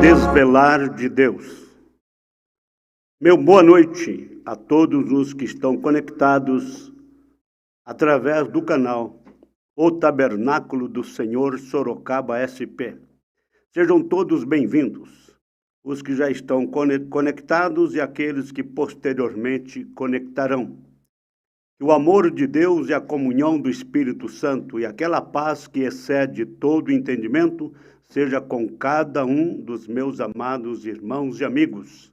Desvelar de Deus. Meu boa noite a todos os que estão conectados através do canal O Tabernáculo do Senhor Sorocaba SP. Sejam todos bem-vindos, os que já estão conectados e aqueles que posteriormente conectarão. Que o amor de Deus e a comunhão do Espírito Santo e aquela paz que excede todo entendimento seja com cada um dos meus amados irmãos e amigos.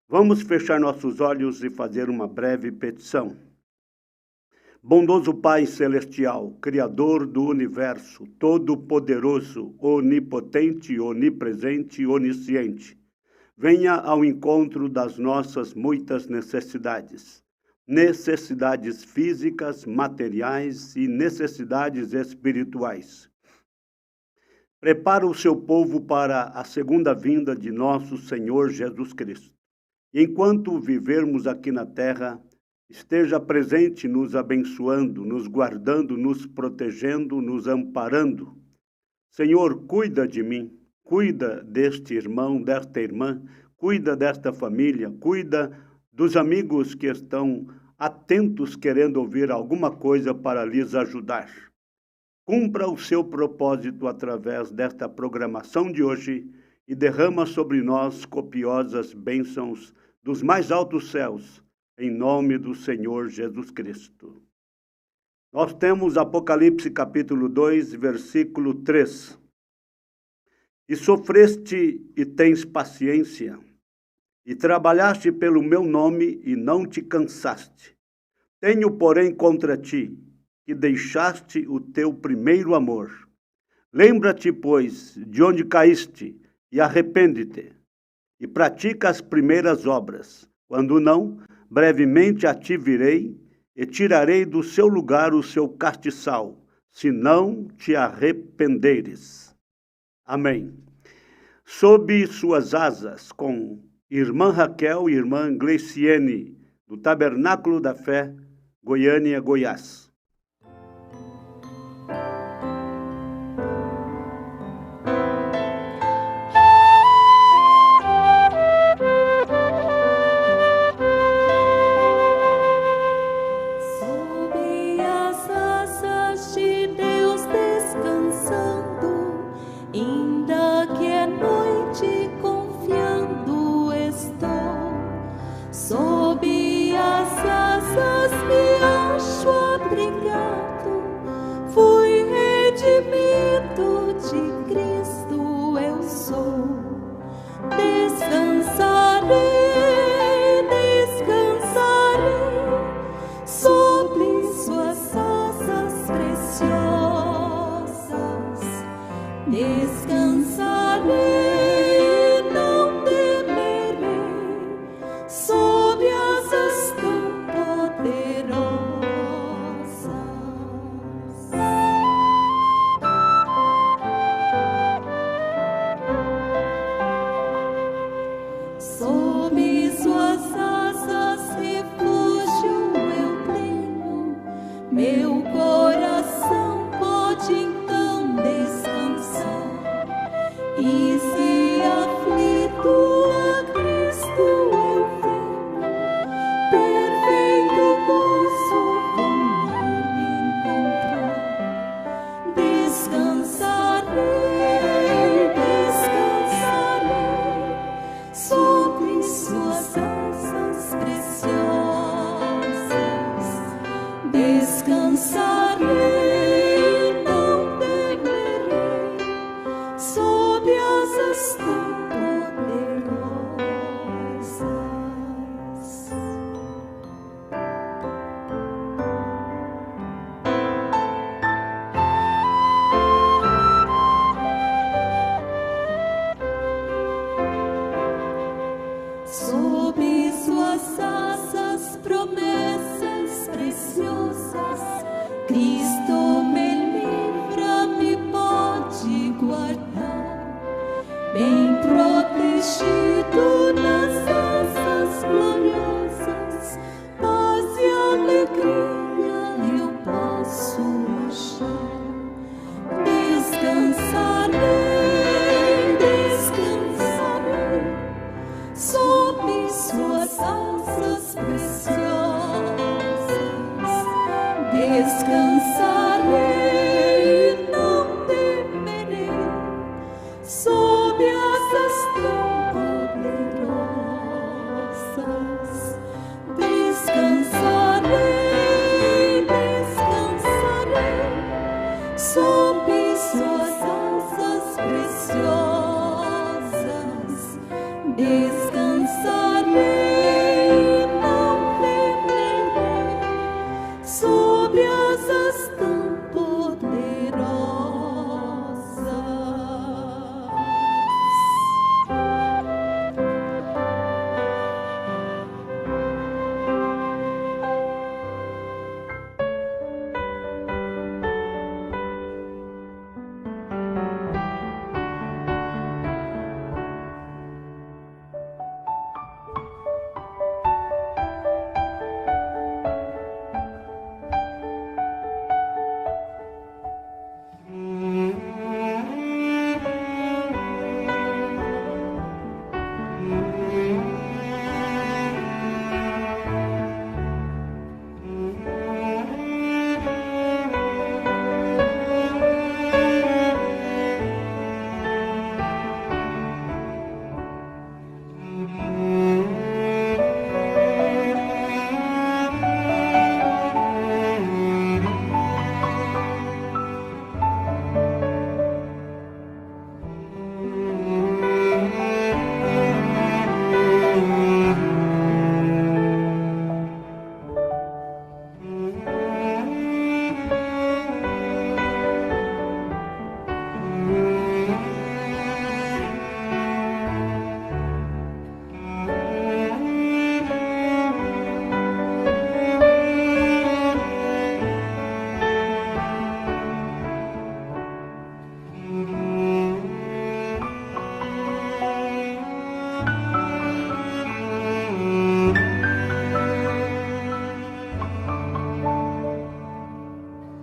Vamos fechar nossos olhos e fazer uma breve petição. Bondoso Pai Celestial, Criador do Universo, Todo-Poderoso, Onipotente, Onipresente e Onisciente, venha ao encontro das nossas muitas necessidades físicas, materiais e necessidades espirituais. Prepara o seu povo para a segunda vinda de nosso Senhor Jesus Cristo. E enquanto vivermos aqui na terra, esteja presente nos abençoando, nos guardando, nos protegendo, nos amparando. Senhor, cuida de mim, cuida deste irmão, desta irmã, cuida desta família, cuida dos amigos que estão atentos querendo ouvir alguma coisa para lhes ajudar. Cumpra o seu propósito através desta programação de hoje e derrama sobre nós copiosas bênçãos dos mais altos céus, em nome do Senhor Jesus Cristo. Nós temos Apocalipse capítulo 2, versículo 3. E sofreste e tens paciência, e trabalhaste pelo meu nome e não te cansaste. Tenho, porém, contra ti, que deixaste o teu primeiro amor. Lembra-te, pois, de onde caíste, e arrepende-te, e pratica as primeiras obras. Quando não, brevemente a ti virei, e tirarei do seu lugar o seu castiçal, se não te arrependeres. Amém. Sob suas asas, com irmã Raquel e irmã Gleiciene, do Tabernáculo da Fé, Goiânia, Goiás. Descansarei, descansarei. descansarei, não temerei, sob asas tão poderosas.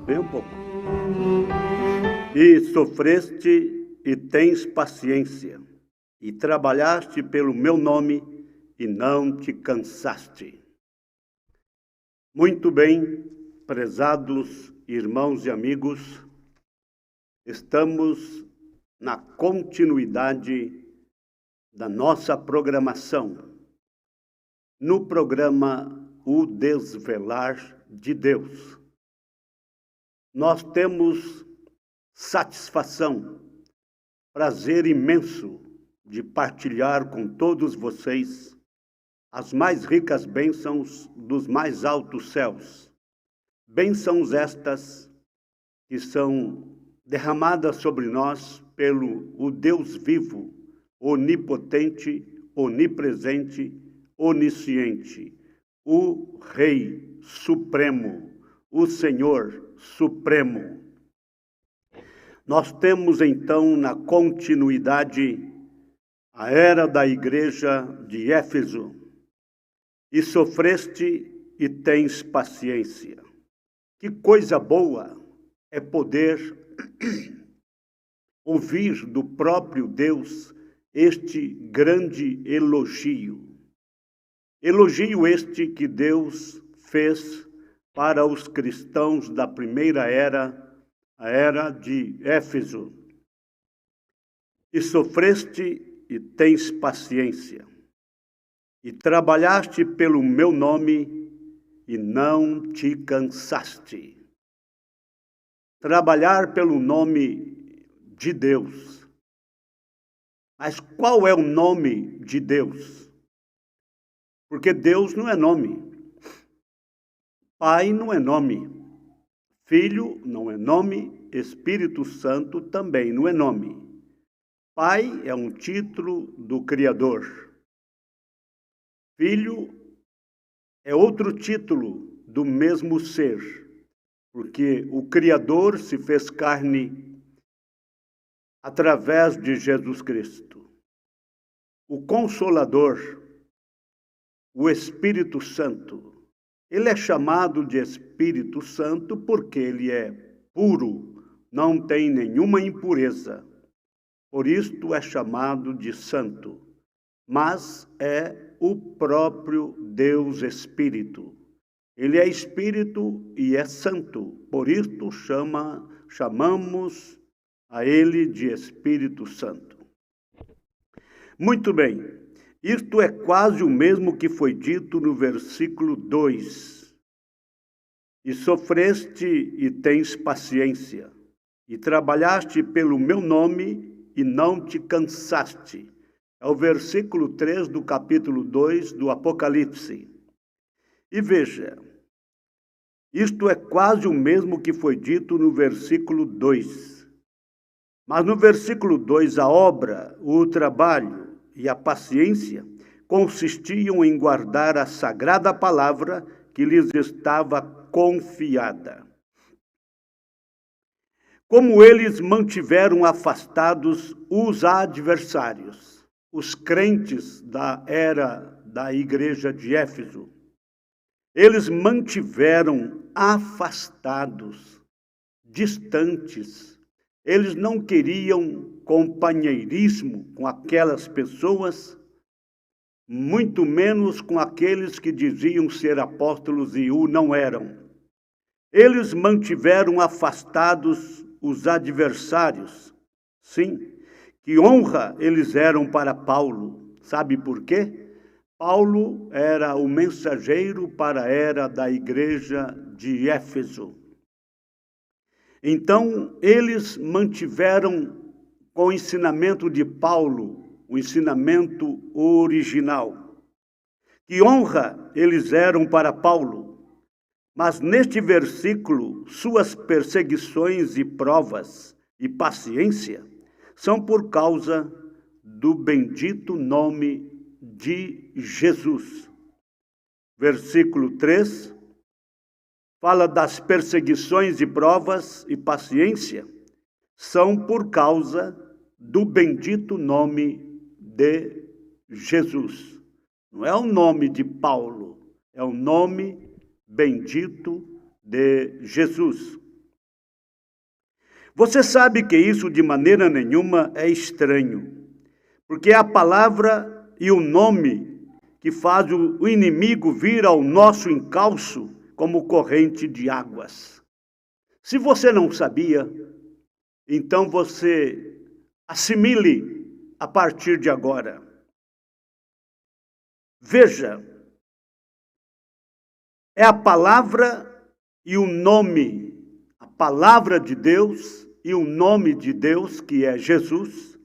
Bem um pouco. E sofreste e tens paciência, e trabalhaste pelo meu nome e não te cansaste. Muito bem, prezados irmãos e amigos, estamos na continuidade da nossa programação, no programa O Desvelar de Deus. Nós temos satisfação, prazer imenso de partilhar com todos vocês as mais ricas bênçãos dos mais altos céus. Bênçãos estas que são derramadas sobre nós pelo o Deus vivo, onipotente, onipresente, onisciente, o Rei Supremo, o Senhor Supremo. Nós temos então na continuidade a era da igreja de Éfeso. E sofreste e tens paciência. Que coisa boa é poder ouvir do próprio Deus este grande elogio. Elogio este que Deus fez para os cristãos da primeira era, a era de Éfeso. E sofreste e tens paciência, e trabalhaste pelo meu nome e não te cansaste. Trabalhar pelo nome de Deus. Mas qual é o nome de Deus? Porque Deus não é nome. Pai não é nome. Filho não é nome. Espírito Santo também não é nome. Pai é um título do Criador. Filho é outro título do mesmo ser, porque o Criador se fez carne através de Jesus Cristo. O Consolador, o Espírito Santo, ele é chamado de Espírito Santo porque ele é puro, não tem nenhuma impureza. Por isto é chamado de santo, mas é o próprio Deus Espírito. Ele é Espírito e é santo, por isto chamamos a ele de Espírito Santo. Muito bem, isto é quase o mesmo que foi dito no versículo 2. E sofreste e tens paciência, e trabalhaste pelo meu nome e não te cansaste. É o versículo 3 do capítulo 2 do Apocalipse. E veja, isto é quase o mesmo que foi dito no versículo 2. Mas no versículo 2, a obra, o trabalho e a paciência consistiam em guardar a sagrada palavra que lhes estava confiada. Como eles mantiveram afastados os adversários, os crentes da era da igreja de Éfeso, eles mantiveram afastados, distantes. Eles não queriam companheirismo com aquelas pessoas, muito menos com aqueles que diziam ser apóstolos e o não eram. Eles mantiveram afastados os adversários. Sim, que honra eles eram para Paulo. Sabe por quê? Paulo era o mensageiro para a era da igreja de Éfeso. Então, eles mantiveram com o ensinamento de Paulo, o ensinamento original. Que honra eles eram para Paulo. Mas neste versículo, suas perseguições e provas e paciência são por causa do bendito nome de Jesus. Versículo 3 fala das perseguições e provas e paciência são por causa do bendito nome de Jesus. Não é o nome de Paulo, é o nome bendito de Jesus. Você sabe que isso de maneira nenhuma é estranho, porque é a palavra e o nome que faz o inimigo vir ao nosso encalço como corrente de águas. Se você não sabia, então você assimile a partir de agora. Veja, é a palavra e o nome, a palavra de Deus e o nome de Deus, que é Jesus,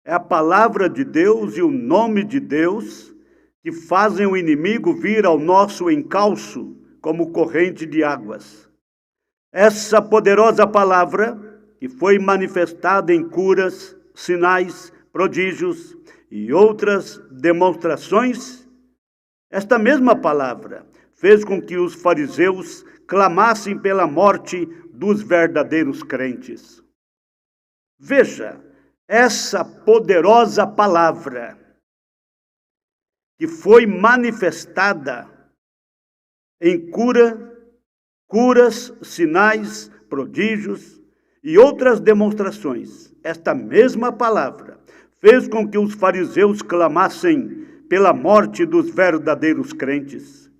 é a palavra de Deus e o nome de Deus que fazem o inimigo vir ao nosso encalço como corrente de águas. Essa poderosa palavra, que foi manifestada em curas, sinais, prodígios e outras demonstrações, esta mesma palavra fez com que os fariseus clamassem pela morte dos verdadeiros crentes. Veja, essa poderosa palavra que foi manifestada em curas, sinais, prodígios e outras demonstrações. Esta mesma palavra fez com que os fariseus clamassem pela morte dos verdadeiros crentes.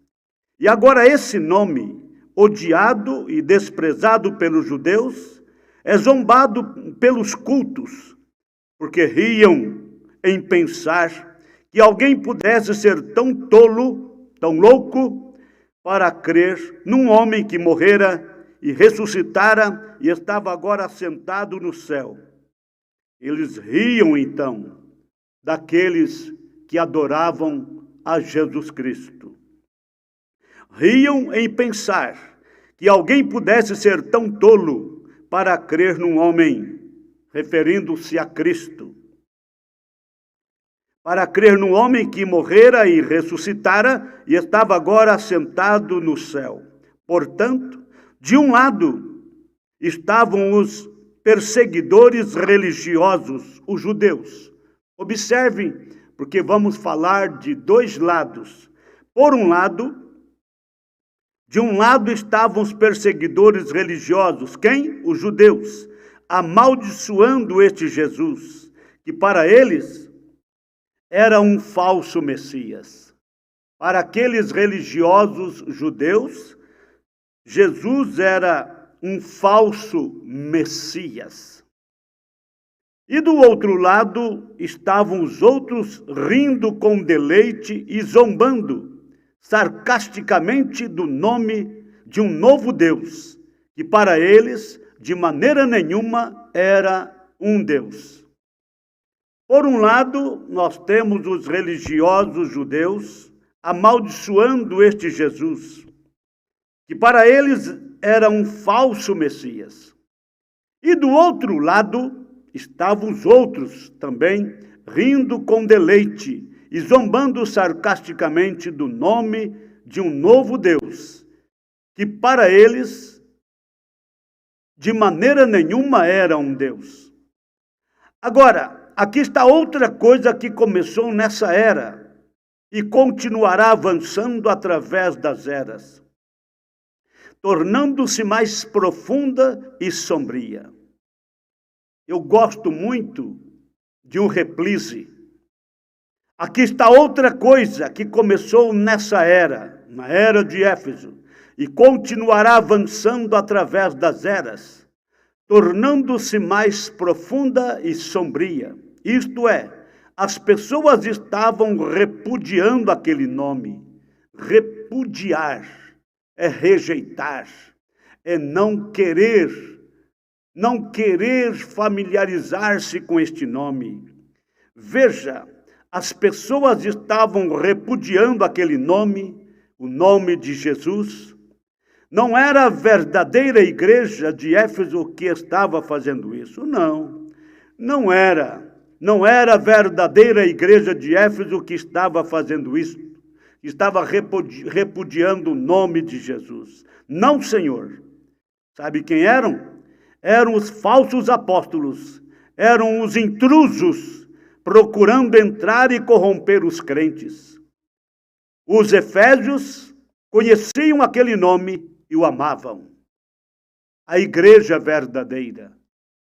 E agora esse nome, odiado e desprezado pelos judeus, é zombado pelos cultos, porque riam em pensar que alguém pudesse ser tão tolo, tão louco, para crer num homem que morrera e ressuscitara e estava agora assentado no céu. Eles riam então daqueles que adoravam a Jesus Cristo. Riam em pensar que alguém pudesse ser tão tolo para crer num homem, referindo-se a Cristo, para crer num homem que morrera e ressuscitara e estava agora assentado no céu. Portanto, de um lado estavam os perseguidores religiosos, os judeus. Observem, porque vamos falar de dois lados. Por um lado, de um lado estavam os perseguidores religiosos. Quem? Os judeus, amaldiçoando este Jesus, que para eles era um falso Messias. Para aqueles religiosos judeus, Jesus era um falso Messias. E do outro lado estavam os outros rindo com deleite e zombando sarcasticamente do nome de um novo Deus, que para eles, de maneira nenhuma, era um Deus. Por um lado, nós temos os religiosos judeus amaldiçoando este Jesus, que para eles era um falso Messias. E do outro lado estavam os outros também, rindo com deleite e zombando sarcasticamente do nome de um novo Deus, que para eles, de maneira nenhuma, era um Deus. Agora, aqui está outra coisa que começou nessa era e continuará avançando através das eras, tornando-se mais profunda e sombria. Eu gosto muito de um reprise. Aqui está outra coisa que começou nessa era, na era de Éfeso, e continuará avançando através das eras, tornando-se mais profunda e sombria. Isto é, as pessoas estavam repudiando aquele nome. Repudiar é rejeitar, é não querer familiarizar-se com este nome. Veja, as pessoas estavam repudiando aquele nome, o nome de Jesus. Não era a verdadeira igreja de Éfeso que estava fazendo isso, não era. Não era a verdadeira igreja de Éfeso que estava fazendo isso, que estava repudiando o nome de Jesus. Não, Senhor. Sabe quem eram? Eram os falsos apóstolos, eram os intrusos, procurando entrar e corromper os crentes. Os efésios conheciam aquele nome e o amavam. A igreja verdadeira,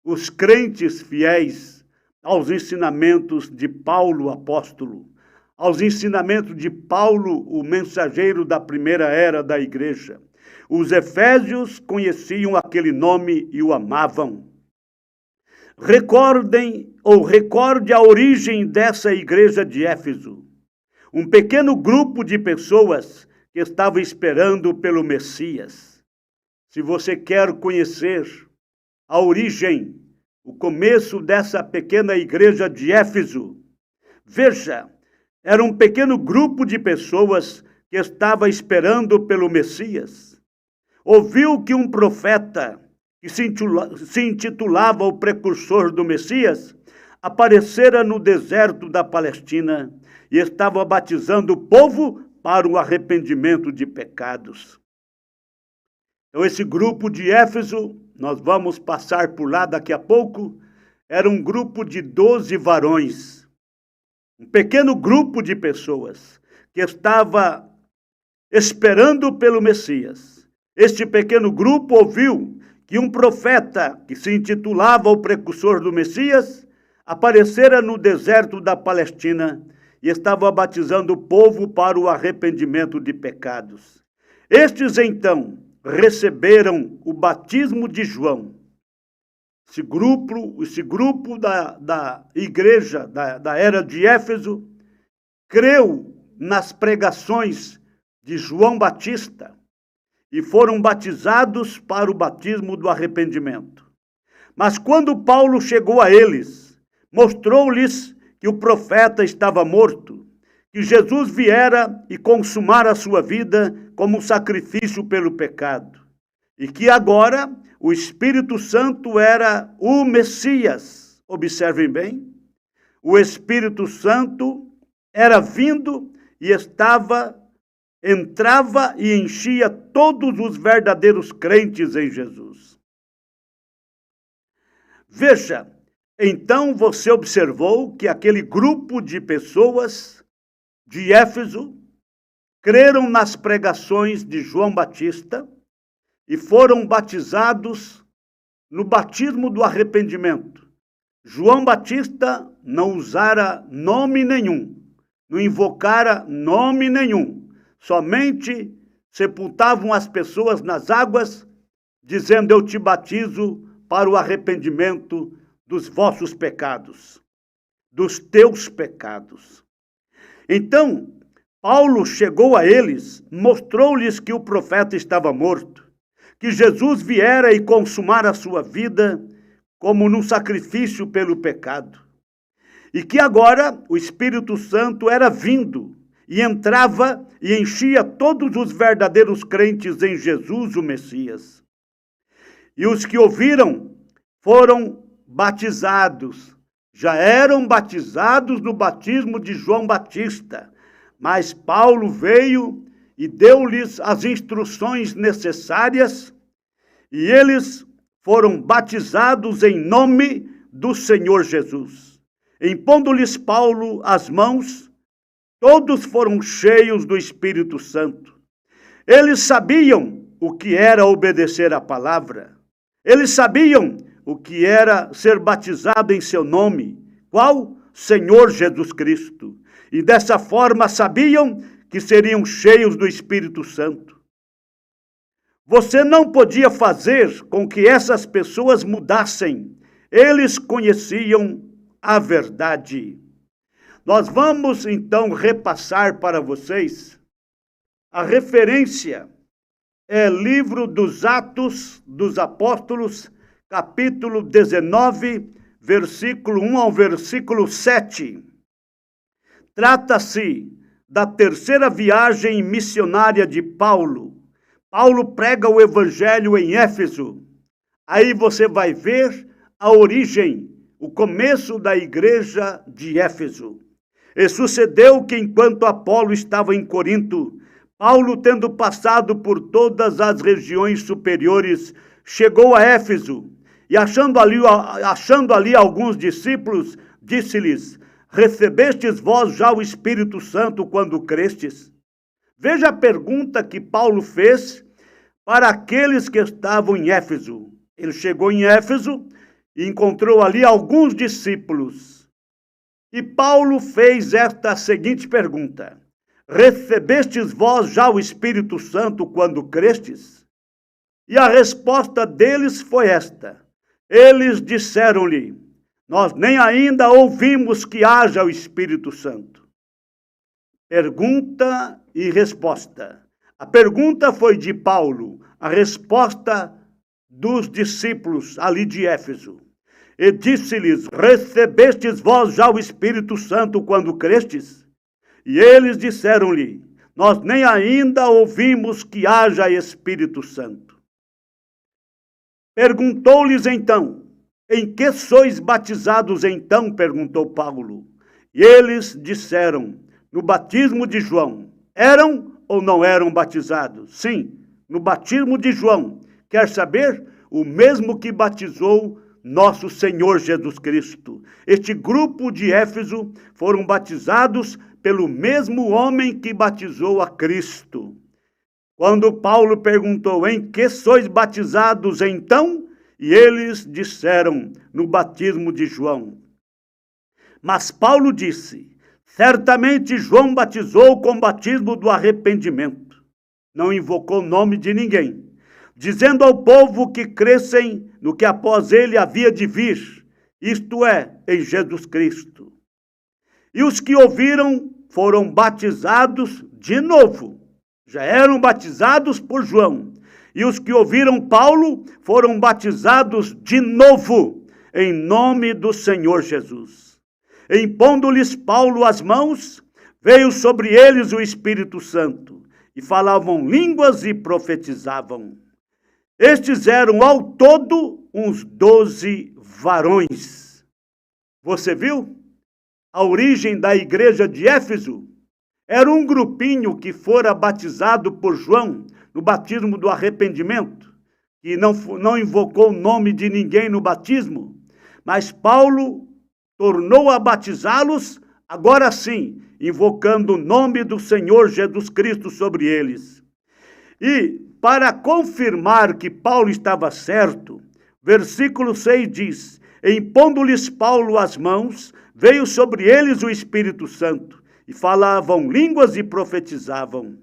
os crentes fiéis aos ensinamentos de Paulo, apóstolo, aos ensinamentos de Paulo, o mensageiro da primeira era da igreja. Os efésios conheciam aquele nome e o amavam. Recorde a origem dessa igreja de Éfeso. Um pequeno grupo de pessoas que estava esperando pelo Messias. Se você quer conhecer a origem, o começo dessa pequena igreja de Éfeso, veja, era um pequeno grupo de pessoas que estava esperando pelo Messias. Ouviu que um profeta, que se intitulava o precursor do Messias, aparecera no deserto da Palestina e estava batizando o povo para o arrependimento de pecados. Então, esse grupo de Éfeso, nós vamos passar por lá daqui a pouco, era um grupo de 12 varões, um pequeno grupo de pessoas que estava esperando pelo Messias. Este pequeno grupo ouviu que um profeta, que se intitulava o precursor do Messias, aparecera no deserto da Palestina e estava batizando o povo para o arrependimento de pecados. Estes, então, receberam o batismo de João. Esse grupo da igreja, da era de Éfeso, creu nas pregações de João Batista e foram batizados para o batismo do arrependimento. Mas quando Paulo chegou a eles, mostrou-lhes que o profeta estava morto, que Jesus viera e consumara a sua vida como sacrifício pelo pecado, e que agora o Espírito Santo era o Messias. Observem bem, o Espírito Santo era vindo e entrava e enchia todos os verdadeiros crentes em Jesus. Veja, então você observou que aquele grupo de pessoas de Éfeso creram nas pregações de João Batista e foram batizados no batismo do arrependimento. João Batista não usara nome nenhum, não invocara nome nenhum, somente sepultavam as pessoas nas águas, dizendo: eu te batizo para o arrependimento dos vossos pecados, dos teus pecados. Então, Paulo chegou a eles, mostrou-lhes que o profeta estava morto, que Jesus viera e consumara a sua vida como num sacrifício pelo pecado, e que agora o Espírito Santo era vindo e entrava e enchia todos os verdadeiros crentes em Jesus, o Messias. E os que ouviram foram batizados. Já eram batizados no batismo de João Batista, mas Paulo veio e deu-lhes as instruções necessárias, e eles foram batizados em nome do Senhor Jesus. Impondo-lhes Paulo as mãos, todos foram cheios do Espírito Santo. Eles sabiam o que era obedecer à palavra. Eles sabiam o que era ser batizado em seu nome. Qual? Senhor Jesus Cristo. E dessa forma sabiam que seriam cheios do Espírito Santo. Você não podia fazer com que essas pessoas mudassem. Eles conheciam a verdade. Nós vamos então repassar para vocês a referência. É livro dos Atos dos Apóstolos, capítulo 19, versículo 1 ao versículo 7. Trata-se da terceira viagem missionária de Paulo. Paulo prega o evangelho em Éfeso. Aí você vai ver a origem, o começo da igreja de Éfeso. E sucedeu que enquanto Apolo estava em Corinto, Paulo, tendo passado por todas as regiões superiores, chegou a Éfeso e achando ali alguns discípulos, disse-lhes: recebestes vós já o Espírito Santo quando crestes? Veja a pergunta que Paulo fez para aqueles que estavam em Éfeso. Ele chegou em Éfeso e encontrou ali alguns discípulos. E Paulo fez esta seguinte pergunta: recebestes vós já o Espírito Santo quando crestes? E a resposta deles foi esta. Eles disseram-lhe: nós nem ainda ouvimos que haja o Espírito Santo. Pergunta e resposta. A pergunta foi de Paulo, a resposta dos discípulos ali de Éfeso. E disse-lhes: recebestes vós já o Espírito Santo quando crestes? E eles disseram-lhe: nós nem ainda ouvimos que haja Espírito Santo. Perguntou-lhes então: em que sois batizados então? Perguntou Paulo. E eles disseram: no batismo de João. Eram ou não eram batizados? Sim, no batismo de João. Quer saber? O mesmo que batizou nosso Senhor Jesus Cristo. Este grupo de Éfeso foram batizados pelo mesmo homem que batizou a Cristo. Quando Paulo perguntou: em que sois batizados então? E eles disseram: no batismo de João. Mas Paulo disse: certamente João batizou com o batismo do arrependimento. Não invocou o nome de ninguém, dizendo ao povo que crescem no que após ele havia de vir, isto é, em Jesus Cristo. E os que ouviram foram batizados de novo. Já eram batizados por João. E os que ouviram Paulo foram batizados de novo, em nome do Senhor Jesus. Impondo-lhes Paulo as mãos, veio sobre eles o Espírito Santo, e falavam línguas e profetizavam. Estes eram ao todo uns 12 varões. Você viu? A origem da igreja de Éfeso era um grupinho que fora batizado por João no batismo do arrependimento, que não invocou o nome de ninguém no batismo, mas Paulo tornou a batizá-los, agora sim, invocando o nome do Senhor Jesus Cristo sobre eles. E, para confirmar que Paulo estava certo, versículo 6 diz: impondo-lhes Paulo as mãos, veio sobre eles o Espírito Santo, e falavam línguas e profetizavam.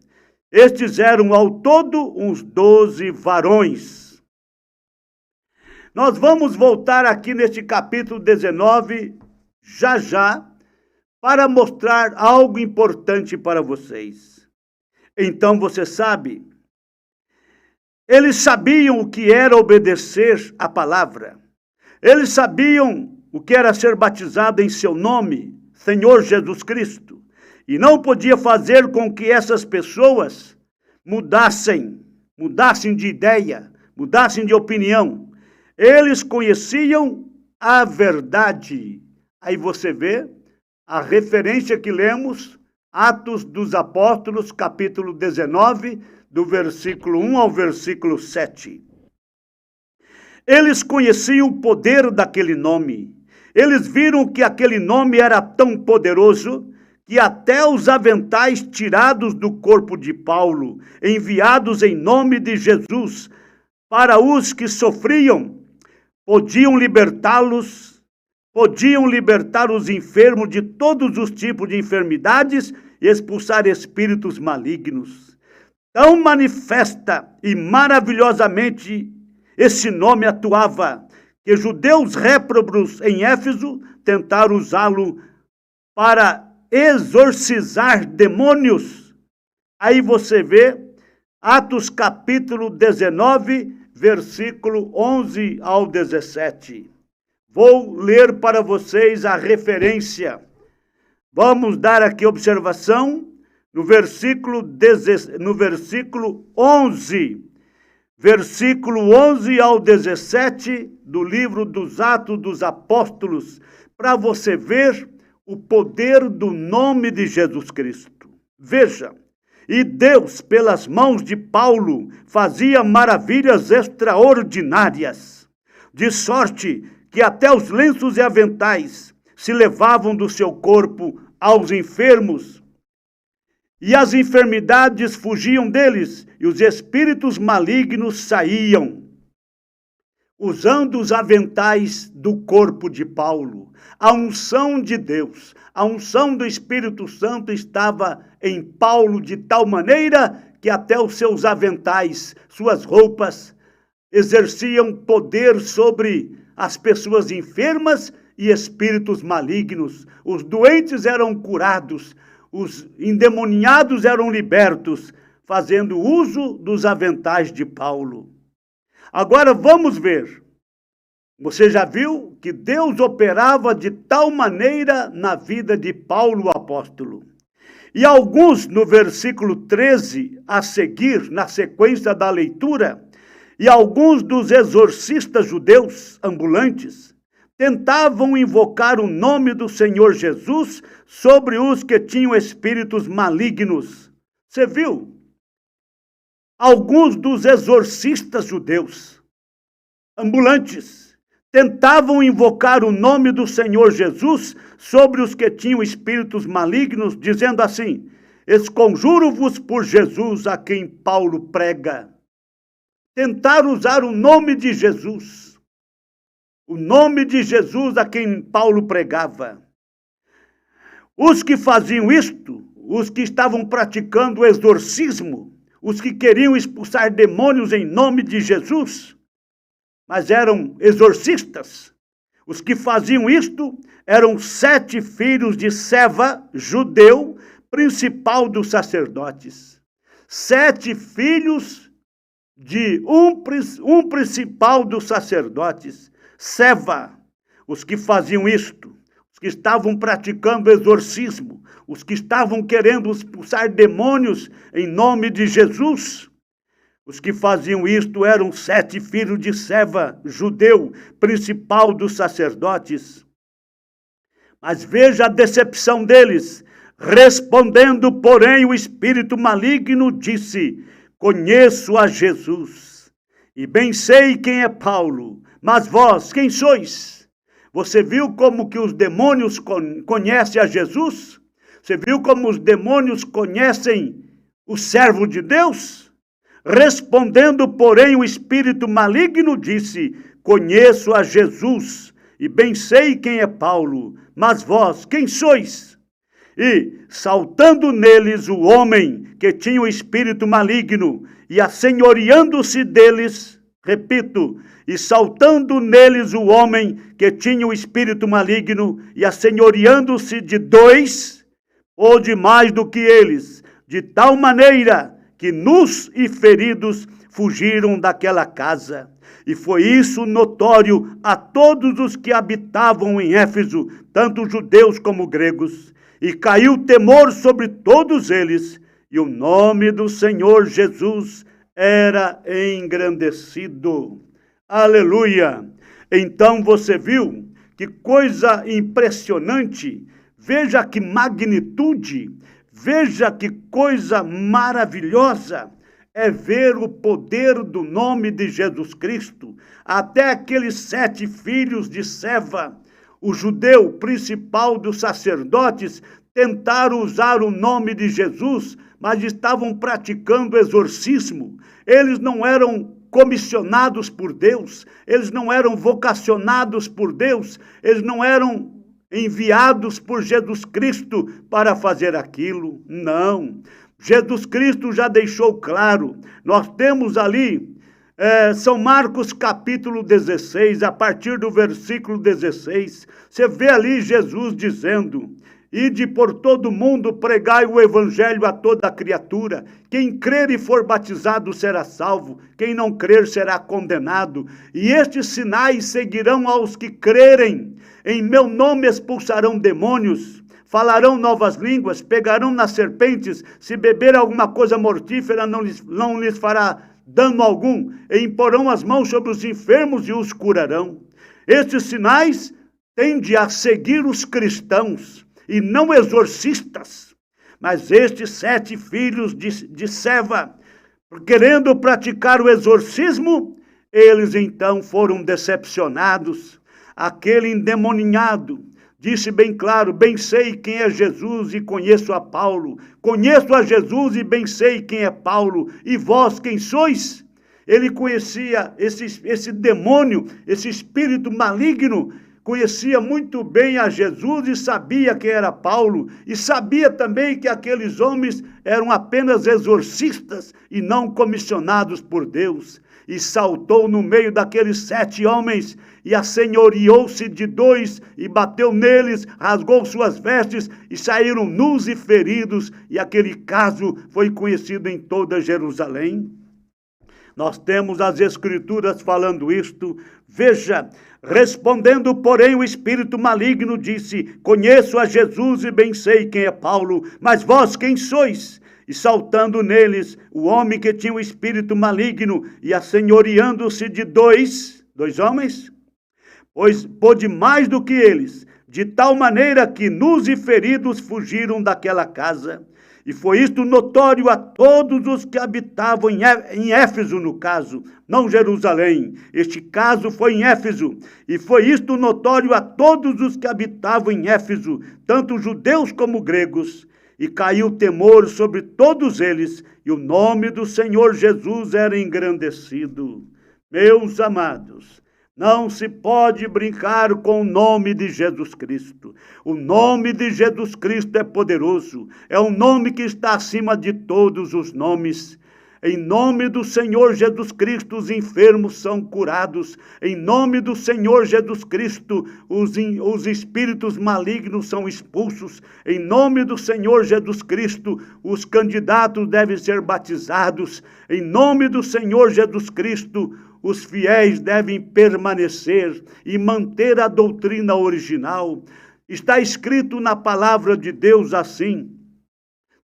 Estes eram ao todo uns 12 varões. Nós vamos voltar aqui neste capítulo 19, já, para mostrar algo importante para vocês. Então você sabe, eles sabiam o que era obedecer à palavra. Eles sabiam o que era ser batizado em seu nome, Senhor Jesus Cristo, e não podia fazer com que essas pessoas mudassem de ideia, mudassem de opinião. Eles conheciam a verdade. Aí você vê a referência que lemos, Atos dos Apóstolos, capítulo 19, do versículo 1 ao versículo 7. Eles conheciam o poder daquele nome. Eles viram que aquele nome era tão poderoso que até os aventais tirados do corpo de Paulo, enviados em nome de Jesus para os que sofriam, podiam libertá-los, podiam libertar os enfermos de todos os tipos de enfermidades e expulsar espíritos malignos. Tão manifesta e maravilhosamente esse nome atuava, que judeus réprobos em Éfeso tentaram usá-lo para exorcizar demônios. Aí você vê Atos capítulo 19, versículo 11 ao 17. Vou ler para vocês a referência. Vamos dar aqui observação no versículo 11. Versículo 11 ao 17 do livro dos Atos dos Apóstolos, para você ver o poder do nome de Jesus Cristo. Veja, e Deus, pelas mãos de Paulo, fazia maravilhas extraordinárias, de sorte que até os lenços e aventais se levavam do seu corpo aos enfermos, e as enfermidades fugiam deles, e os espíritos malignos saíam. Usando os aventais do corpo de Paulo, a unção de Deus, a unção do Espírito Santo estava em Paulo de tal maneira que até os seus aventais, suas roupas, exerciam poder sobre as pessoas enfermas e espíritos malignos. Os doentes eram curados, os endemoniados eram libertos, fazendo uso dos aventais de Paulo. Agora vamos ver. Você já viu que Deus operava de tal maneira na vida de Paulo o apóstolo. E alguns, no versículo 13, a seguir, na sequência da leitura, e alguns dos exorcistas judeus ambulantes tentavam invocar o nome do Senhor Jesus sobre os que tinham espíritos malignos. Você viu? Alguns dos exorcistas judeus ambulantes tentavam invocar o nome do Senhor Jesus sobre os que tinham espíritos malignos, dizendo assim: esconjuro-vos por Jesus a quem Paulo prega. Tentaram usar o nome de Jesus. O nome de Jesus a quem Paulo pregava. Os que faziam isto, os que estavam praticando o exorcismo, os que queriam expulsar demônios em nome de Jesus, mas eram exorcistas. Os que faziam isto eram 7 filhos de Seva, judeu, principal dos sacerdotes. 7 filhos de um principal dos sacerdotes. Seva, os que faziam isto, os que estavam praticando exorcismo, os que estavam querendo expulsar demônios em nome de Jesus. Os que faziam isto eram 7 filhos de Seva, judeu, principal dos sacerdotes. Mas veja a decepção deles. Respondendo, porém, o espírito maligno disse: conheço a Jesus, e bem sei quem é Paulo, mas vós, quem sois? Você viu como que os demônios conhecem a Jesus? Você viu como os demônios conhecem o servo de Deus? Respondendo, porém, o espírito maligno disse: conheço a Jesus, e bem sei quem é Paulo, mas vós, quem sois? E, saltando neles o homem que tinha o espírito maligno, e assenhoreando-se deles, repito, e saltando neles o homem que tinha o espírito maligno, e assenhoreando-se de 2, ou de mais do que eles, de tal maneira que nus e feridos fugiram daquela casa. E foi isso notório a todos os que habitavam em Éfeso, tanto judeus como gregos. E caiu temor sobre todos eles, e o nome do Senhor Jesus era engrandecido. Aleluia! Então você viu que coisa impressionante, veja que magnitude, veja que coisa maravilhosa é ver o poder do nome de Jesus Cristo. Até aqueles 7 filhos de Seva, o judeu principal dos sacerdotes, tentaram usar o nome de Jesus, mas estavam praticando exorcismo. Eles não eram comissionados por Deus, eles não eram vocacionados por Deus, eles não eram enviados por Jesus Cristo para fazer aquilo. Não. Jesus Cristo já deixou claro. Nós temos ali São Marcos capítulo 16, a partir do versículo 16, você vê ali Jesus dizendo: ide por todo mundo, pregai o evangelho a toda criatura. Quem crer e for batizado será salvo, quem não crer será condenado. E estes sinais seguirão aos que crerem. Em meu nome expulsarão demônios, falarão novas línguas, pegarão nas serpentes, se beber alguma coisa mortífera não lhes fará dano algum, e imporão as mãos sobre os enfermos e os curarão. Estes sinais tendem a seguir os cristãos, e não exorcistas. Mas estes 7 filhos de Seva, querendo praticar o exorcismo, eles então foram decepcionados. Aquele endemoninhado disse bem claro: bem sei quem é Jesus e conheço a Paulo. Conheço a Jesus e bem sei quem é Paulo. E vós quem sois? Ele conhecia esse demônio, esse espírito maligno, conhecia muito bem a Jesus e sabia quem era Paulo, e sabia também que aqueles homens eram apenas exorcistas e não comissionados por Deus. E saltou no meio daqueles 7 homens, e assenhoreou-se de 2, e bateu neles, rasgou suas vestes, e saíram nus e feridos, e aquele caso foi conhecido em toda Jerusalém. Nós temos as Escrituras falando isto. Veja, respondendo, porém, o espírito maligno disse: conheço a Jesus e bem sei quem é Paulo, mas vós quem sois? E saltando neles, o homem que tinha o espírito maligno, e assenhoreando-se de 2 homens, pois pôde mais do que eles, de tal maneira que nus e feridos fugiram daquela casa. E foi isto notório a todos os que habitavam em Éfeso, no caso, não Jerusalém. Este caso foi em Éfeso. E foi isto notório a todos os que habitavam em Éfeso, tanto judeus como gregos. E caiu temor sobre todos eles, e o nome do Senhor Jesus era engrandecido. Meus amados, não se pode brincar com o nome de Jesus Cristo. O nome de Jesus Cristo é poderoso. É um nome que está acima de todos os nomes. Em nome do Senhor Jesus Cristo, os enfermos são curados. Em nome do Senhor Jesus Cristo, os espíritos malignos são expulsos. Em nome do Senhor Jesus Cristo, os candidatos devem ser batizados. Em nome do Senhor Jesus Cristo, os fiéis devem permanecer e manter a doutrina original. Está escrito na palavra de Deus assim: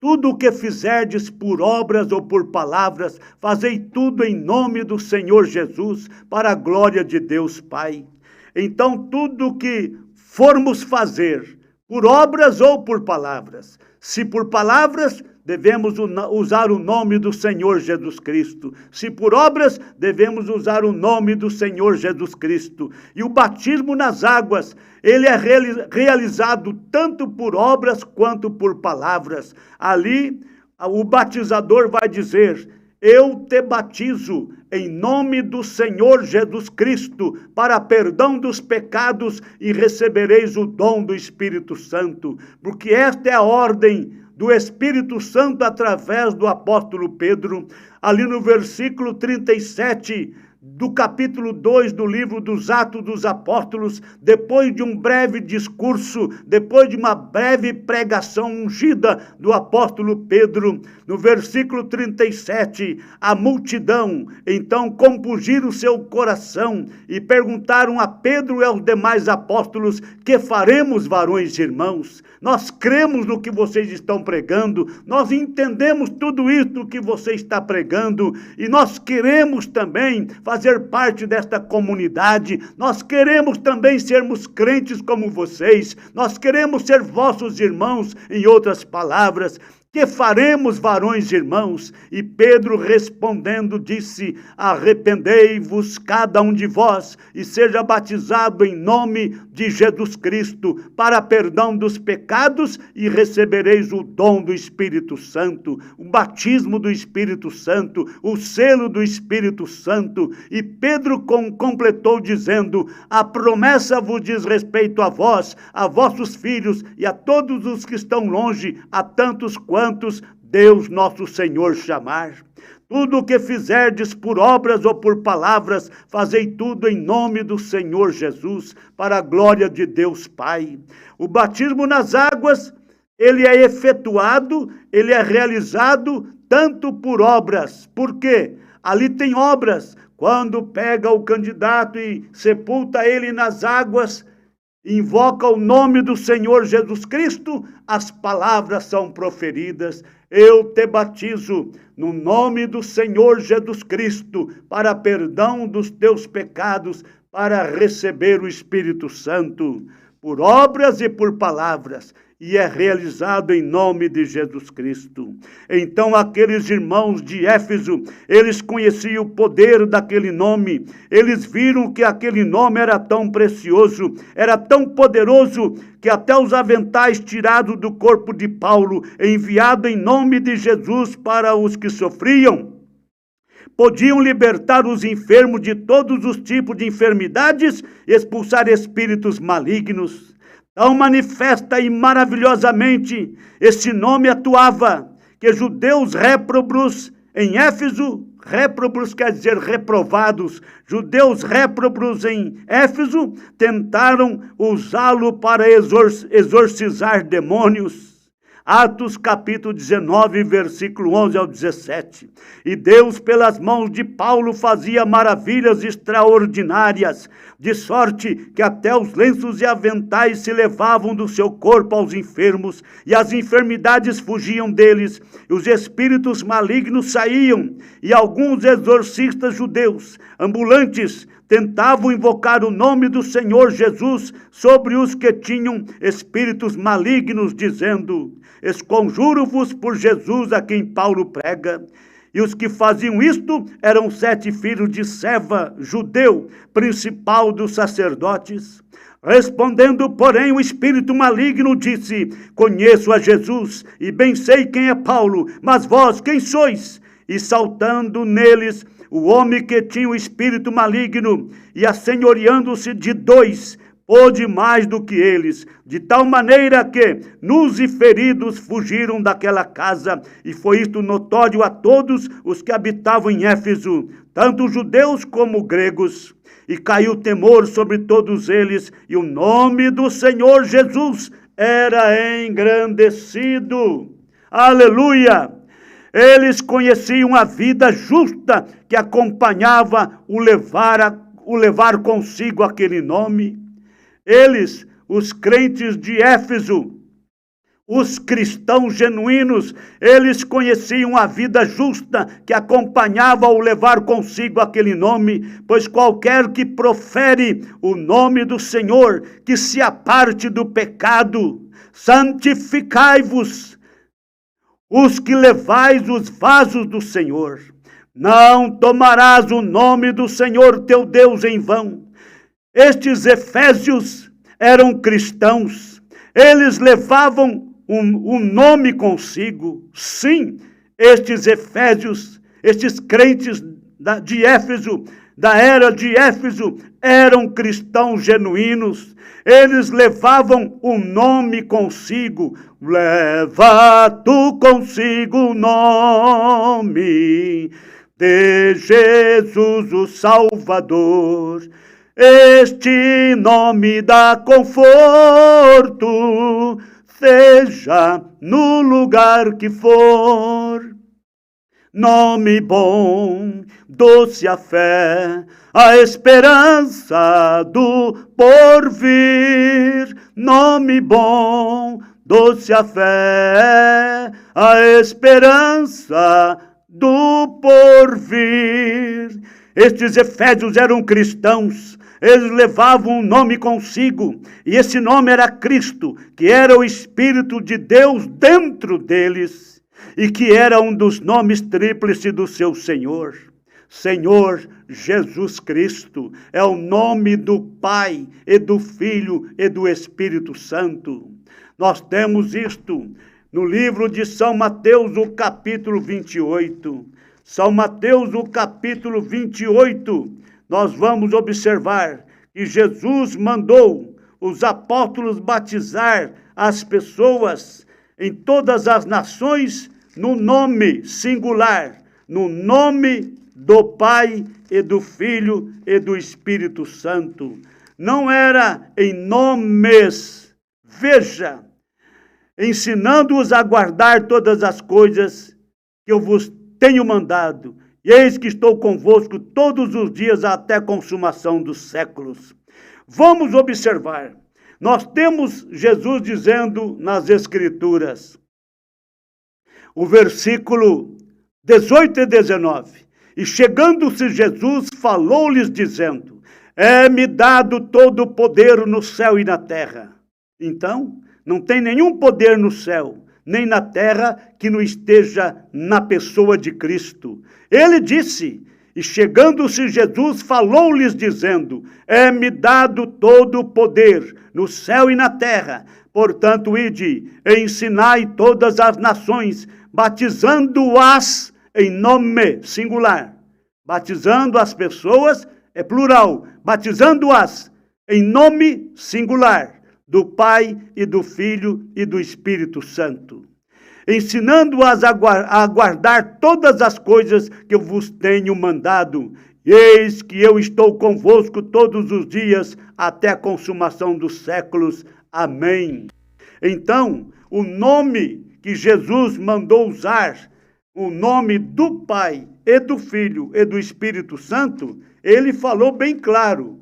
tudo o que fizerdes por obras ou por palavras, fazei tudo em nome do Senhor Jesus, para a glória de Deus Pai. Então, tudo o que formos fazer, por obras ou por palavras, se por palavras, devemos usar o nome do Senhor Jesus Cristo. Se por obras, devemos usar o nome do Senhor Jesus Cristo. E o batismo nas águas, ele é realizado tanto por obras quanto por palavras. Ali, o batizador vai dizer: eu te batizo em nome do Senhor Jesus Cristo, para perdão dos pecados, e recebereis o dom do Espírito Santo. Porque esta é a ordem do Espírito Santo através do apóstolo Pedro. Ali no versículo 37 do capítulo 2 do livro dos Atos dos Apóstolos, depois de um breve discurso, depois de uma breve pregação ungida do apóstolo Pedro, no versículo 37, a multidão então compungiram seu coração e perguntaram a Pedro e aos demais apóstolos: que faremos, varões e irmãos? Nós cremos no que vocês estão pregando, nós entendemos tudo isso que você está pregando e nós queremos também fazer parte desta comunidade, nós queremos também sermos crentes como vocês, nós queremos ser vossos irmãos, em outras palavras. Que faremos, varões e irmãos? E Pedro respondendo disse: arrependei-vos cada um de vós e seja batizado em nome de Jesus Cristo para perdão dos pecados e recebereis o dom do Espírito Santo, o batismo do Espírito Santo, o selo do Espírito Santo. E Pedro completou dizendo: a promessa vos diz respeito a vós, a vossos filhos e a todos os que estão longe, a tantos quantos Deus nosso Senhor chamar. Tudo o que fizerdes por obras ou por palavras, fazei tudo em nome do Senhor Jesus, para a glória de Deus Pai. O batismo nas águas, ele é efetuado, ele é realizado tanto por obras. Por quê? Ali tem obras. Quando pega o candidato e sepulta ele nas águas, invoca o nome do Senhor Jesus Cristo, as palavras são proferidas: eu te batizo no nome do Senhor Jesus Cristo para perdão dos teus pecados, para receber o Espírito Santo, por obras e por palavras, e é realizado em nome de Jesus Cristo. Então aqueles irmãos de Éfeso, eles conheciam o poder daquele nome, eles viram que aquele nome era tão precioso, era tão poderoso, que até os aventais tirados do corpo de Paulo, enviado em nome de Jesus para os que sofriam, podiam libertar os enfermos de todos os tipos de enfermidades e expulsar espíritos malignos. Tão manifesta e maravilhosamente esse nome atuava, que judeus réprobos em Éfeso, réprobos quer dizer reprovados, judeus réprobos em Éfeso tentaram usá-lo para exorcizar demônios. Atos capítulo 19, versículo 11 ao 17. E Deus, pelas mãos de Paulo, fazia maravilhas extraordinárias, de sorte que até os lenços e aventais se levavam do seu corpo aos enfermos, e as enfermidades fugiam deles, e os espíritos malignos saíam, e alguns exorcistas judeus, ambulantes, tentavam invocar o nome do Senhor Jesus sobre os que tinham espíritos malignos, dizendo: esconjuro-vos por Jesus a quem Paulo prega. E os que faziam isto eram 7 filhos de Seva, judeu, principal dos sacerdotes. Respondendo, porém, o espírito maligno disse: conheço a Jesus e bem sei quem é Paulo, mas vós quem sois? E saltando neles, o homem que tinha o espírito maligno, e assenhoreando-se de 2, pôde mais do que eles, de tal maneira que nus e feridos fugiram daquela casa, e foi isto notório a todos os que habitavam em Éfeso, tanto judeus como gregos. E caiu temor sobre todos eles, e o nome do Senhor Jesus era engrandecido. Aleluia! Eles conheciam a vida justa que acompanhava o levar consigo aquele nome. Eles, os crentes de Éfeso, os cristãos genuínos, eles conheciam a vida justa que acompanhava o levar consigo aquele nome, pois qualquer que profere o nome do Senhor, que se aparte do pecado. Santificai-vos, os que levais os vasos do Senhor. Não tomarás o nome do Senhor teu Deus em vão. Estes efésios eram cristãos, eles levavam um nome consigo. Sim, estes efésios, estes crentes de Éfeso, da era de Éfeso, eram cristãos genuínos. Eles levavam um nome consigo. Leva tu consigo o nome de Jesus o Salvador. Este nome dá conforto, seja no lugar que for. Nome bom, doce a fé, a esperança do porvir. Nome bom, doce a fé, a esperança do porvir. Estes efésios eram cristãos, eles levavam um nome consigo, e esse nome era Cristo, que era o Espírito de Deus dentro deles, e que era um dos nomes tríplices do seu Senhor. Senhor Jesus Cristo é o nome do Pai, e do Filho, e do Espírito Santo. Nós temos isto no livro de São Mateus, o capítulo 28. São Mateus, o capítulo 28, nós vamos observar que Jesus mandou os apóstolos batizar as pessoas em todas as nações no nome singular, no nome do Pai e do Filho e do Espírito Santo. Não era em nomes, veja, ensinando-os a guardar todas as coisas que eu vos tenho mandado, e eis que estou convosco todos os dias até a consumação dos séculos. Vamos observar, nós temos Jesus dizendo nas Escrituras, o versículo 18 e 19, e chegando-se Jesus, falou-lhes dizendo, é-me dado todo o poder no céu e na terra. Então, não tem nenhum poder no céu, nem na terra, que não esteja na pessoa de Cristo. Ele disse, e chegando-se Jesus, falou-lhes dizendo, é-me dado todo o poder no céu e na terra. Portanto, ide, e ensinai todas as nações, batizando-as em nome singular. Batizando as pessoas, é plural, batizando-as em nome singular, do Pai e do Filho e do Espírito Santo, ensinando-as a guardar todas as coisas que eu vos tenho mandado. Eis que eu estou convosco todos os dias até a consumação dos séculos. Amém. Então, o nome que Jesus mandou usar, o nome do Pai e do Filho e do Espírito Santo, ele falou bem claro,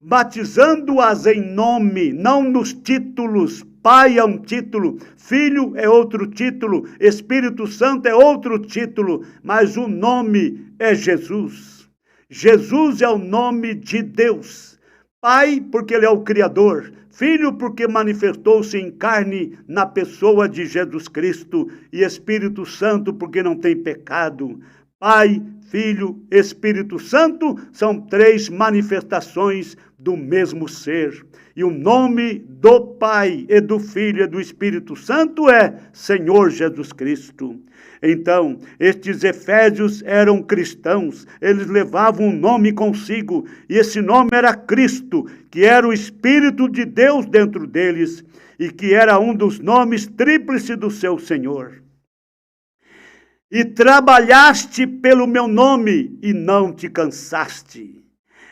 batizando-as em nome, não nos títulos. Pai é um título, Filho é outro título, Espírito Santo é outro título, mas o nome é Jesus. Jesus é o nome de Deus. Pai, porque Ele é o Criador. Filho, porque manifestou-se em carne na pessoa de Jesus Cristo. E Espírito Santo, porque não tem pecado. Pai, Filho, Espírito Santo são três manifestações do mesmo ser. E o nome do Pai e do Filho e do Espírito Santo é Senhor Jesus Cristo. Então, estes efésios eram cristãos, eles levavam um nome consigo, e esse nome era Cristo, que era o Espírito de Deus dentro deles, e que era um dos nomes tríplices do seu Senhor. E trabalhaste pelo meu nome, e não te cansaste.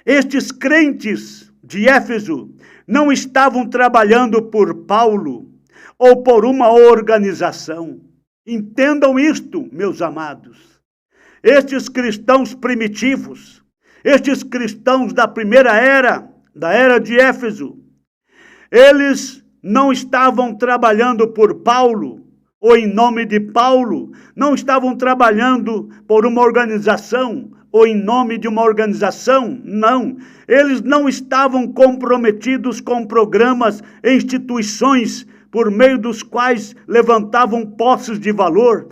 Estes crentes de Éfeso não estavam trabalhando por Paulo, ou por uma organização. Entendam isto, meus amados. Estes cristãos primitivos, estes cristãos da primeira era, da era de Éfeso, eles não estavam trabalhando por Paulo, ou em nome de Paulo, não estavam trabalhando por uma organização, ou em nome de uma organização, não. Eles não estavam comprometidos com programas e instituições por meio dos quais levantavam posses de valor,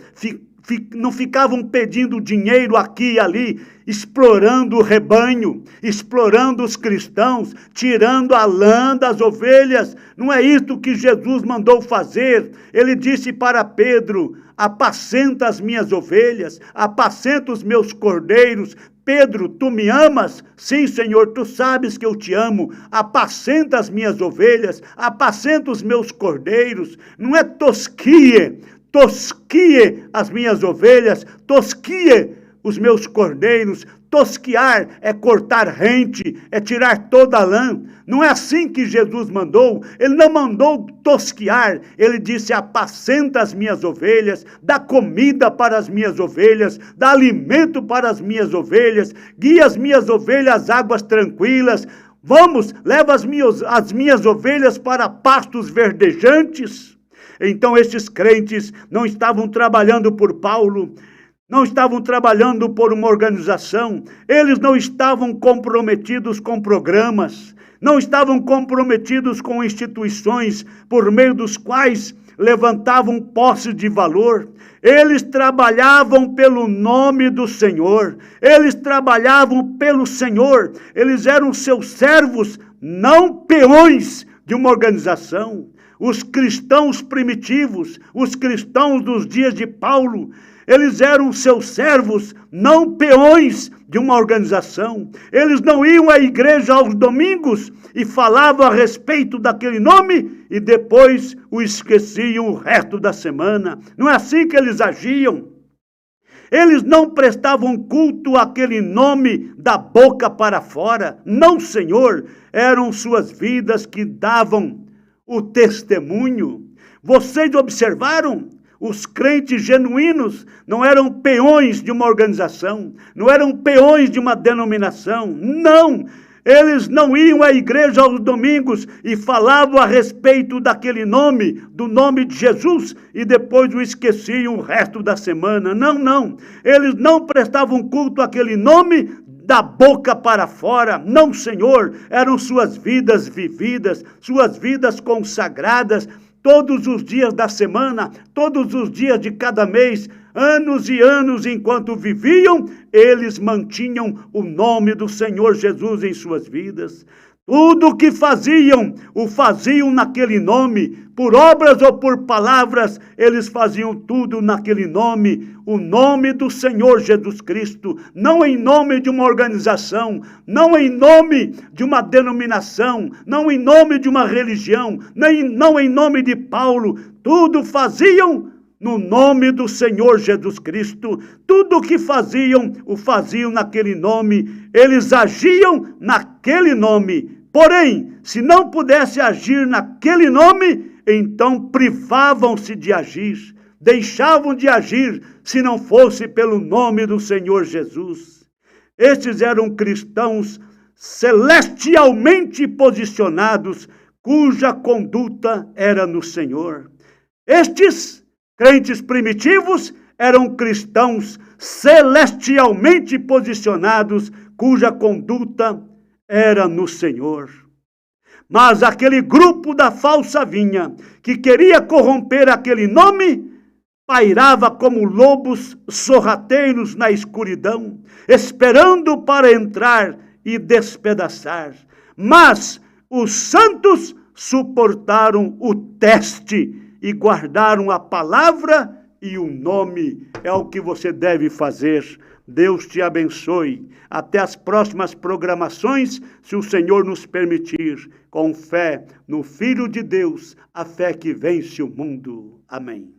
não ficavam pedindo dinheiro aqui e ali, explorando o rebanho, explorando os cristãos, tirando a lã das ovelhas. Não é isto que Jesus mandou fazer. Ele disse para Pedro, apacenta as minhas ovelhas, apacenta os meus cordeiros. Pedro, tu me amas? Sim, Senhor, tu sabes que eu te amo. Apacenta as minhas ovelhas, apacenta os meus cordeiros. Não é tosquie as minhas ovelhas, tosquie os meus cordeiros. Tosquiar é cortar rente, é tirar toda a lã. Não é assim que Jesus mandou. Ele não mandou tosquiar. Ele disse: apacenta as minhas ovelhas, dá comida para as minhas ovelhas, dá alimento para as minhas ovelhas, guia as minhas ovelhas às águas tranquilas. Vamos, leva as minhas ovelhas para pastos verdejantes. Então estes crentes não estavam trabalhando por Paulo, não estavam trabalhando por uma organização, eles não estavam comprometidos com programas, não estavam comprometidos com instituições por meio dos quais levantavam posse de valor. Eles trabalhavam pelo nome do Senhor, eles trabalhavam pelo Senhor, eles eram seus servos, não peões de uma organização. Os cristãos primitivos, os cristãos dos dias de Paulo, eles eram seus servos, não peões de uma organização. Eles não iam à igreja aos domingos e falavam a respeito daquele nome e depois o esqueciam o resto da semana. Não é assim que eles agiam. Eles não prestavam culto àquele nome da boca para fora. Não, Senhor, eram suas vidas que davam o testemunho. Vocês observaram? Os crentes genuínos não eram peões de uma organização, não eram peões de uma denominação, não. Eles não iam à igreja aos domingos e falavam a respeito daquele nome, do nome de Jesus, e depois o esqueciam o resto da semana. Não, não. Eles não prestavam culto àquele nome da boca para fora. Não, Senhor. Eram suas vidas vividas, suas vidas consagradas, todos os dias da semana, todos os dias de cada mês, anos e anos enquanto viviam, eles mantinham o nome do Senhor Jesus em suas vidas. Tudo o que faziam, o faziam naquele nome, por obras ou por palavras, eles faziam tudo naquele nome, o nome do Senhor Jesus Cristo, não em nome de uma organização, não em nome de uma denominação, não em nome de uma religião, não em nome de Paulo, tudo faziam no nome do Senhor Jesus Cristo. Tudo o que faziam, o faziam naquele nome, eles agiam naquele nome. Porém, se não pudesse agir naquele nome, então privavam-se de agir, deixavam de agir se não fosse pelo nome do Senhor Jesus. Estes eram cristãos celestialmente posicionados, cuja conduta era no Senhor. Estes crentes primitivos eram cristãos celestialmente posicionados, cuja conduta era no Senhor. Mas aquele grupo da falsa vinha, que queria corromper aquele nome, pairava como lobos sorrateiros na escuridão, esperando para entrar e despedaçar. Mas os santos suportaram o teste e guardaram a palavra e o nome. É o que você deve fazer. Deus te abençoe. Até as próximas programações, se o Senhor nos permitir, com fé no Filho de Deus, a fé que vence o mundo. Amém.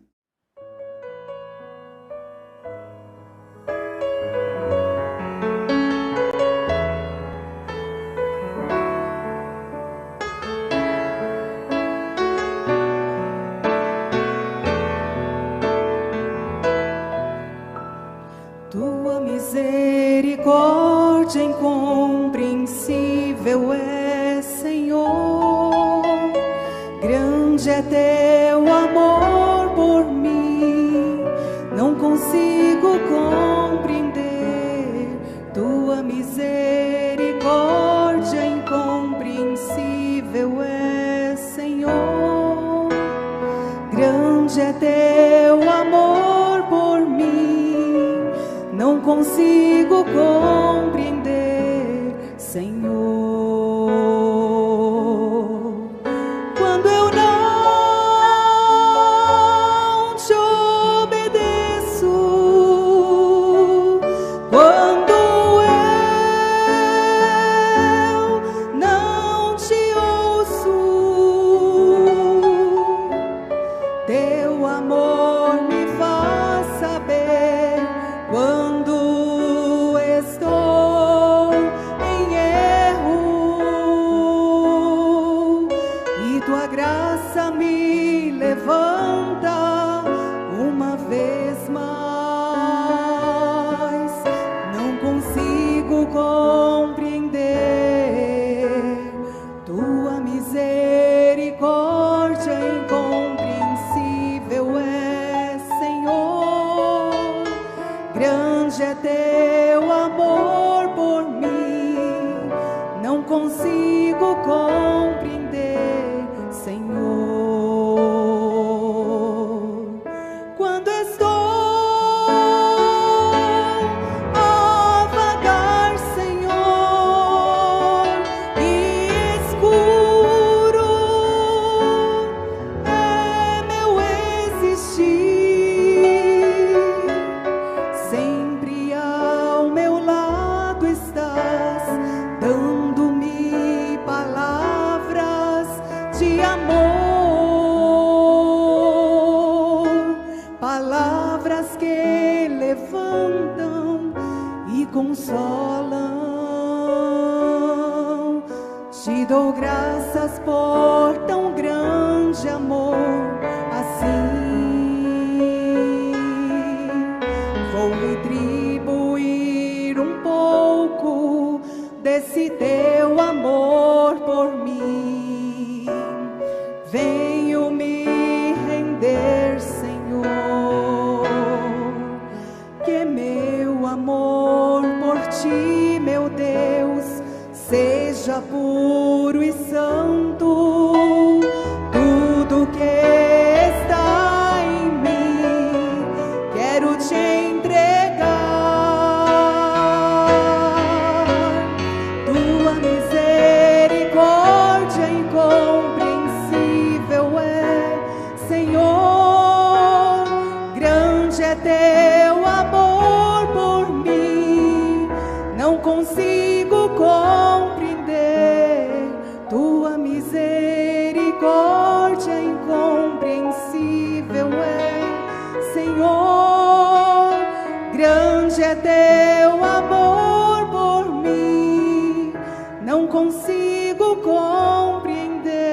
Tua misericórdia incompreensível é, Senhor. Grande é teu amor por mim, não consigo compreender. Tua misericórdia incompreensível é, Senhor. Grande é teu amor por mim, não consigo compreender, Senhor. Quando eu não te obedeço, quando eu não te ouço, teu amor me faz saber quando vez mais. Não consigo compreender tua misericórdia incompreensível é, Senhor. Grande é teu amor por mim, não consigo compreender, Senhor. Quando estou a vagar, Senhor, e escuro é meu existir, sempre ao meu lado estás, dando-me palavras de amor, palavras que levantam e consolam. Te dou graças por tão grande amor, assim vou retribuir um pouco desse teu amor por mim. Venho me render, Senhor, que meu amor por ti, meu Deus, seja puro e santo. Tudo que está em mim quero te entregar. Tua misericórdia incompreensível é, Senhor. Grande é teu amor por mim, não consigo compreender. Tua misericórdia incompreensível é, Senhor. Grande é teu amor por mim, não consigo compreender.